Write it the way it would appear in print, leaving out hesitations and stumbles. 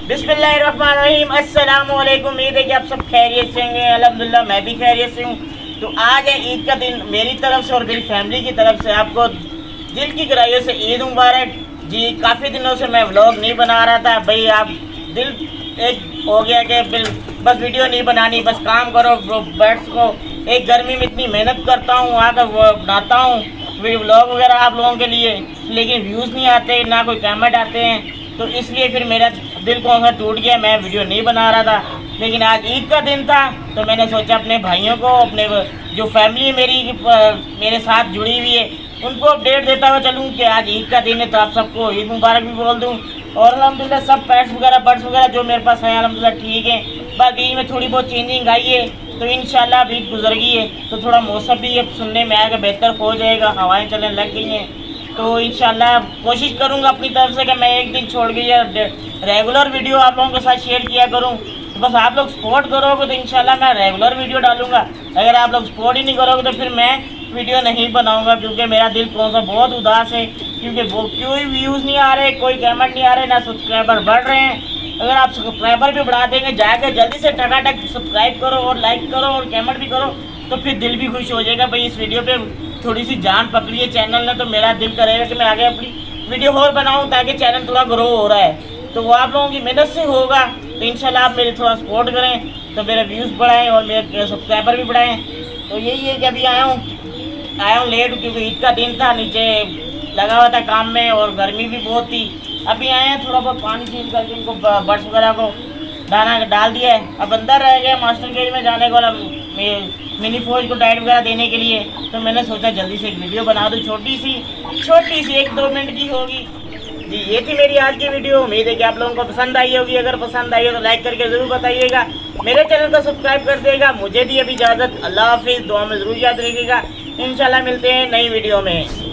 बिस्मिल्लाहिर्रहमानिर्रहीम। अस्सलाम वालेकुम। उम्मीद है कि आप सब खैरियत से होंगे। अल्हम्दुलिल्लाह मैं भी खैरियत से हूँ। तो आज है ईद का दिन। मेरी तरफ से और मेरी फैमिली की तरफ से आपको दिल की गहराइयों से ईद मुबारक जी। काफ़ी दिनों से मैं व्लॉग नहीं बना रहा था भाई। आप दिल एक हो गया कि बस वीडियो नहीं बनानी, बस काम करो बैट्स को। एक गर्मी में इतनी मेहनत करता हूँ, आकर वो बनाता हूँ व्लॉग वगैरह आप लोगों के लिए, लेकिन व्यूज़ नहीं आते, ना कोई कमेंट आते हैं। तो इसलिए फिर मेरा दिल कौन सा टूट गया, मैं वीडियो नहीं बना रहा था। लेकिन आज ईद का दिन था तो मैंने सोचा अपने भाइयों को, अपने जो फैमिली मेरी मेरे साथ जुड़ी हुई है, उनको अपडेट देता हुआ चलूँ कि आज ईद का दिन है। तो आप सबको ईद मुबारक भी बोल दूँ। और अल्हम्दुलिल्लाह सब पेट्स वगैरह बर्ड्स वगैरह जो मेरे पास हैं अल्हम्दुलिल्लाह ठीक है। बाकी में थोड़ी बहुत चेंजिंग आई है तो इंशाल्लाह अब ईद गुजर गई है तो थोड़ा मौसम भी अब सुनने में आएगा, बेहतर हो जाएगा, हवाएं चलने लग गई हैं। तो इंशाल्लाह कोशिश करूंगा अपनी तरफ से कि मैं एक दिन छोड़ के रेगुलर वीडियो आप लोगों के साथ शेयर किया करूं। तो बस आप लोग सपोर्ट करोगे तो इंशाल्लाह मैं रेगुलर वीडियो डालूंगा। अगर आप लोग सपोर्ट ही नहीं करोगे तो फिर मैं वीडियो नहीं बनाऊंगा, क्योंकि मेरा दिल कौन सा बहुत उदास है, क्योंकि वो कोई व्यूज़ नहीं आ रहे, कोई कमेंट नहीं आ रहे, ना सब्सक्राइबर बढ़ रहे हैं। अगर आप सब्सक्राइबर भी बढ़ा देंगे, जाकर जल्दी से टकाटक सब्सक्राइब करो और लाइक करो और कमेंट भी करो, तो फिर दिल भी खुश हो जाएगा भाई इस वीडियो पे थोड़ी सी जान पकड़ी है चैनल ने। तो मेरा दिल करेगा कि मैं आगे अपनी वीडियो और बनाऊं ताकि चैनल थोड़ा ग्रो हो रहा है। तो वो आप लोगों की मेहनत से होगा। तो इंशाल्लाह आप मेरे थोड़ा सपोर्ट करें तो मेरे व्यूज़ बढ़ाएँ और मेरे सब्सक्राइबर भी बढ़ाएँ। तो यही है कि अभी आया हूँ लेट, क्योंकि ईद का दिन था, नीचे लगा हुआ था काम में और गर्मी भी बहुत थी। अभी आए हैं, थोड़ा बहुत पानी चेंज करके इनको बर्ड्स वगैरह को दाना डाल दिया है। अब अंदर रह गया मास्टर केज में जाने को, मिनी फौज को डाइट वगैरह देने के लिए। तो मैंने सोचा जल्दी से एक वीडियो बना दूँ, छोटी सी 1-2 मिनट की होगी जी। ये थी मेरी आज की वीडियो। उम्मीद है कि आप लोगों को पसंद आई होगी। अगर पसंद आई हो तो लाइक करके ज़रूर बताइएगा, मेरे चैनल को सब्सक्राइब कर देगा। मुझे दी अभी इजाज़त। अल्लाह हाफिज़। दुआ में ज़रूर याद रखिएगा। इंशाल्लाह मिलते हैं नई वीडियो में।